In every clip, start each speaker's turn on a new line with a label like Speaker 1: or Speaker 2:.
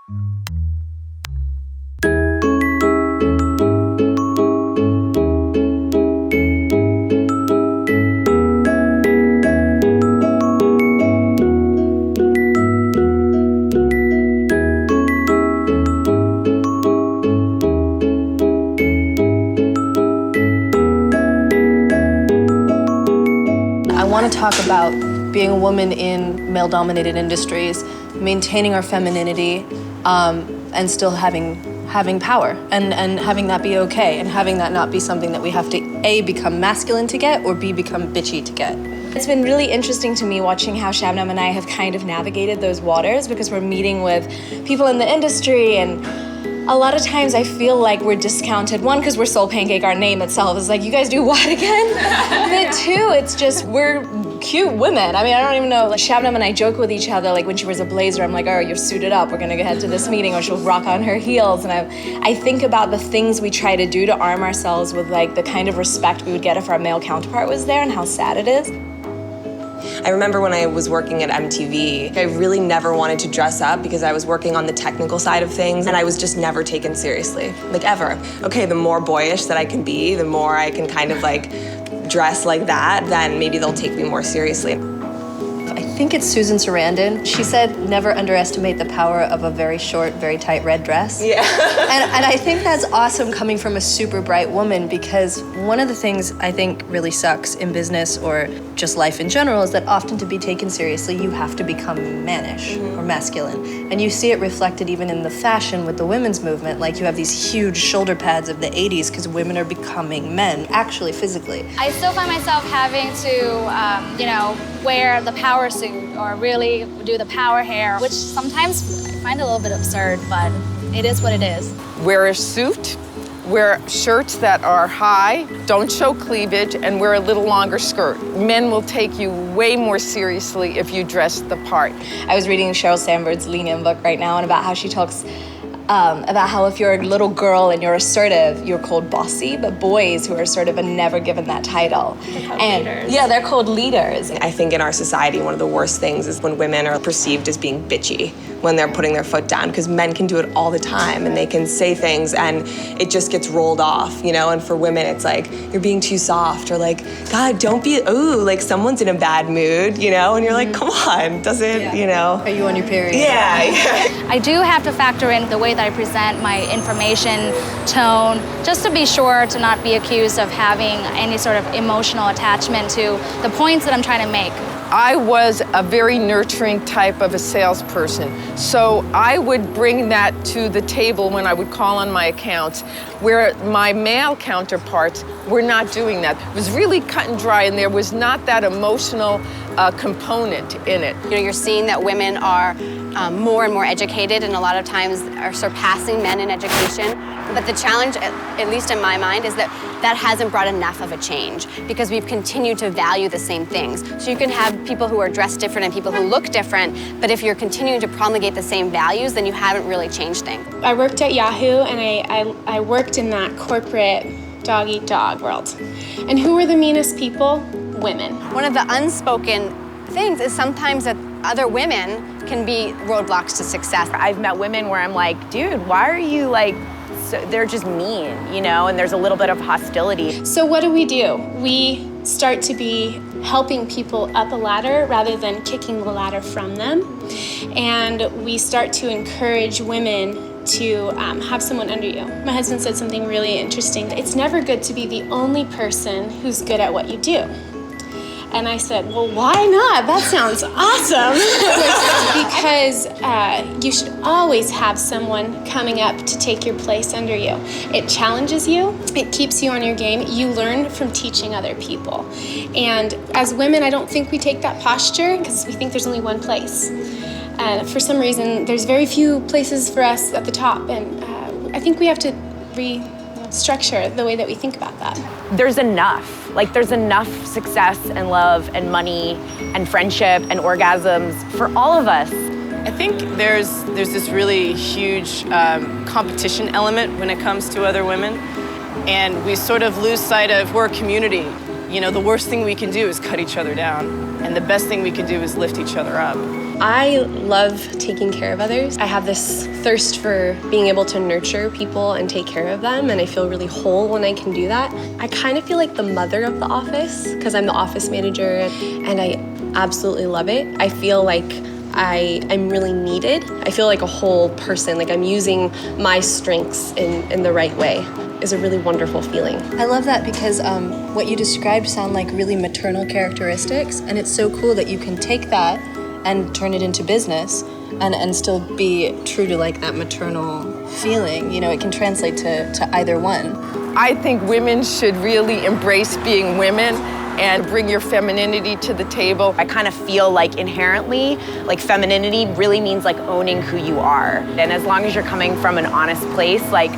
Speaker 1: I want to talk about being a woman in male-dominated industries, maintaining our femininity, and still having power, and having that be okay, and having that not be something that we have to A, become masculine to get, or B, become bitchy to get.
Speaker 2: It's been really interesting to me watching how Shabnam and I have kind of navigated those waters, because we're meeting with people in the industry, and a lot of times I feel like we're discounted. One, because we're SoulPancake, our name itself is like, you guys do what again? But two, it's just, we're cute women. I mean, I don't even know. Like, Shabnam and I joke with each other, like when she wears a blazer, I'm like, oh, you're suited up, we're gonna head to this meeting, or she'll rock on her heels. And I think about the things we try to do to arm ourselves with like the kind of respect we would get if our male counterpart was there, and how sad it is.
Speaker 3: I remember when I was working at MTV, I really never wanted to dress up because I was working on the technical side of things, and I was just never taken seriously, like ever. Okay, the more boyish that I can be, the more I can kind of like dress like that, then maybe they'll take me more seriously.
Speaker 1: I think it's Susan Sarandon. She said, never underestimate the power of a very short, very tight red dress.
Speaker 3: Yeah.
Speaker 1: and I think that's awesome coming from a super bright woman, because one of the things I think really sucks in business or just life in general is that often to be taken seriously, you have to become mannish or masculine. And you see it reflected even in the fashion with the women's movement. Like, you have these huge shoulder pads of the 80s because women are becoming men, actually physically.
Speaker 4: I still find myself having to, wear the power suit or really do the power hair, which sometimes I find a little bit absurd, but it is what it is.
Speaker 5: Wear a suit, wear shirts that are high, don't show cleavage, and wear a little longer skirt. Men will take you way more seriously if you dress the part.
Speaker 2: I was reading Sheryl Sandberg's Lean In book right now, and about how she talks about how if you're a little girl and you're assertive, you're called bossy, but boys who are assertive are never given that title.
Speaker 4: They're called leaders.
Speaker 2: Yeah, they're called leaders.
Speaker 3: I think in our society, one of the worst things is when women are perceived as being bitchy, when they're putting their foot down, because men can do it all the time, and they can say things and it just gets rolled off, and for women it's like, you're being too soft, or like, God, don't be, ooh, like someone's in a bad mood, and you're like, come on, doesn't,
Speaker 1: Are you on your period?
Speaker 3: Yeah.
Speaker 4: I do have to factor in the way that I present my information, tone, just to be sure to not be accused of having any sort of emotional attachment to the points that I'm trying to make.
Speaker 5: I was a very nurturing type of a salesperson, so I would bring that to the table when I would call on my accounts, where my male counterparts were not doing that. It was really cut and dry, and there was not that emotional component in it.
Speaker 6: You're seeing that women are more and more educated, and a lot of times are surpassing men in education. But the challenge, at least in my mind, is that that hasn't brought enough of a change, because we've continued to value the same things. So you can have people who are dressed different and people who look different, but if you're continuing to promulgate the same values, then you haven't really changed things.
Speaker 7: I worked at Yahoo, and I worked in that corporate dog-eat-dog world. And who were the meanest people? Women.
Speaker 6: One of the unspoken things is sometimes that other women can be roadblocks to success.
Speaker 8: I've met women where I'm like, dude, why are you like, so they're just mean, and there's a little bit of hostility.
Speaker 7: So what do? We start to be helping people up a ladder rather than kicking the ladder from them. And we start to encourage women to have someone under you. My husband said something really interesting. It's never good to be the only person who's good at what you do. And I said, well, why not? That sounds awesome. Because you should always have someone coming up to take your place under you. It challenges you. It keeps you on your game. You learn from teaching other people. And as women, I don't think we take that posture because we think there's only one place. For some reason, there's very few places for us at the top. And I think we have to restructure the way that we think about that.
Speaker 8: There's enough. There's enough success and love and money and friendship and orgasms for all of us.
Speaker 9: I think there's this really huge competition element when it comes to other women. And we sort of lose sight of we're a community. The worst thing we can do is cut each other down. And the best thing we can do is lift each other up.
Speaker 10: I love taking care of others. I have this thirst for being able to nurture people and take care of them, and I feel really whole when I can do that. I kind of feel like the mother of the office because I'm the office manager, and I absolutely love it. I feel like I'm really needed. I feel like a whole person, like I'm using my strengths in the right way. Is a really wonderful feeling.
Speaker 1: I love that because what you described sound like really maternal characteristics, and it's so cool that you can take that and turn it into business and still be true to like that maternal feeling. You know, it can translate to either one.
Speaker 5: I think women should really embrace being women and bring your femininity to the table.
Speaker 8: I kind of feel like inherently, like femininity really means like owning who you are. And as long as you're coming from an honest place, like,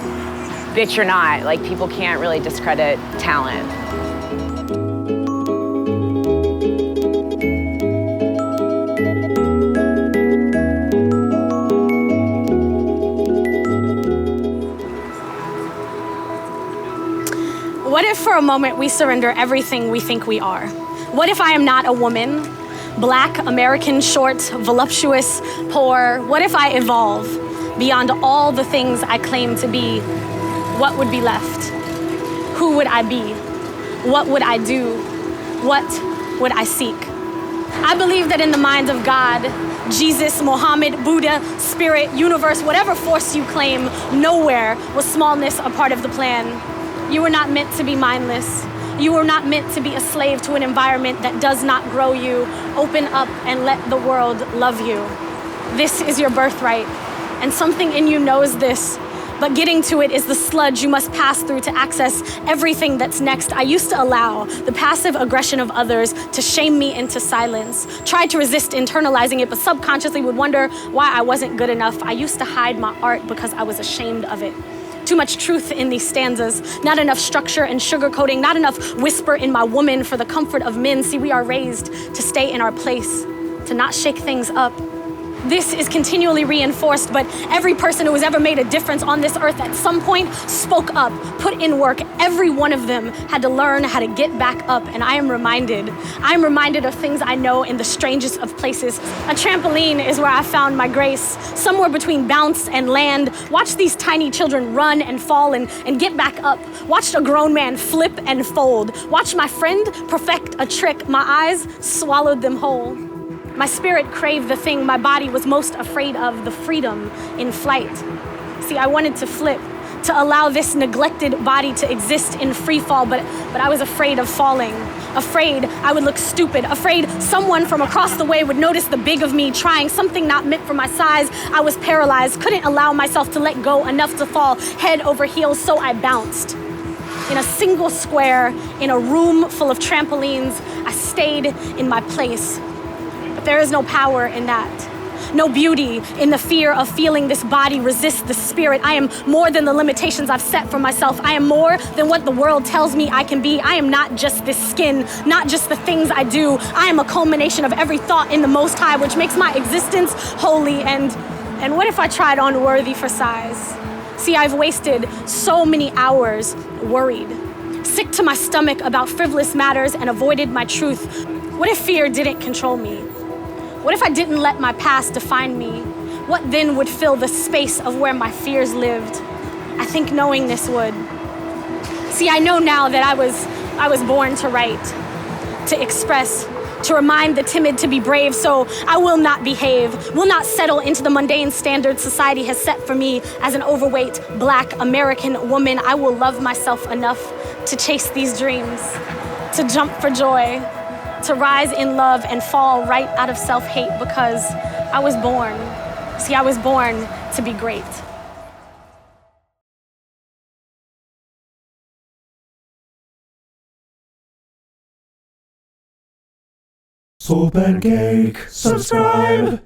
Speaker 8: bitch or not, like people can't really discredit talent.
Speaker 11: What if for a moment we surrender everything we think we are? What if I am not a woman? Black, American, short, voluptuous, poor. What if I evolve beyond all the things I claim to be? What would be left? Who would I be? What would I do? What would I seek? I believe that in the mind of God, Jesus, Muhammad, Buddha, spirit, universe, whatever force you claim, nowhere was smallness a part of the plan. You were not meant to be mindless. You were not meant to be a slave to an environment that does not grow you. Open up and let the world love you. This is your birthright, and something in you knows this. But getting to it is the sludge you must pass through to access everything that's next. I used to allow the passive aggression of others to shame me into silence. Tried to resist internalizing it, but subconsciously would wonder why I wasn't good enough. I used to hide my art because I was ashamed of it. Too much truth in these stanzas, not enough structure and sugarcoating, not enough whisper in my woman for the comfort of men. See, we are raised to stay in our place, to not shake things up. This is continually reinforced, but every person who has ever made a difference on this earth at some point spoke up, put in work. Every one of them had to learn how to get back up, and I am reminded of things I know in the strangest of places. A trampoline is where I found my grace, somewhere between bounce and land. Watch these tiny children run and fall and get back up. Watched a grown man flip and fold. Watched my friend perfect a trick. My eyes swallowed them whole. My spirit craved the thing my body was most afraid of, the freedom in flight. See, I wanted to flip, to allow this neglected body to exist in free fall, but I was afraid of falling. Afraid I would look stupid. Afraid someone from across the way would notice the big of me, trying something not meant for my size. I was paralyzed, couldn't allow myself to let go enough to fall head over heels, so I bounced. In a single square, in a room full of trampolines, I stayed in my place. But there is no power in that. No beauty in the fear of feeling this body resist the spirit. I am more than the limitations I've set for myself. I am more than what the world tells me I can be. I am not just this skin, not just the things I do. I am a culmination of every thought in the Most High, which makes my existence holy. And what if I tried on worthy for size? See, I've wasted so many hours worried, sick to my stomach about frivolous matters and avoided my truth. What if fear didn't control me? What if I didn't let my past define me? What then would fill the space of where my fears lived? I think knowing this would. See, I know now that I was born to write, to express, to remind the timid to be brave, so I will not behave, will not settle into the mundane standards society has set for me as an overweight Black American woman. I will love myself enough to chase these dreams, to jump for joy, to rise in love and fall right out of self-hate because I was born. See, I was born to be great.
Speaker 12: SoulPancake, subscribe.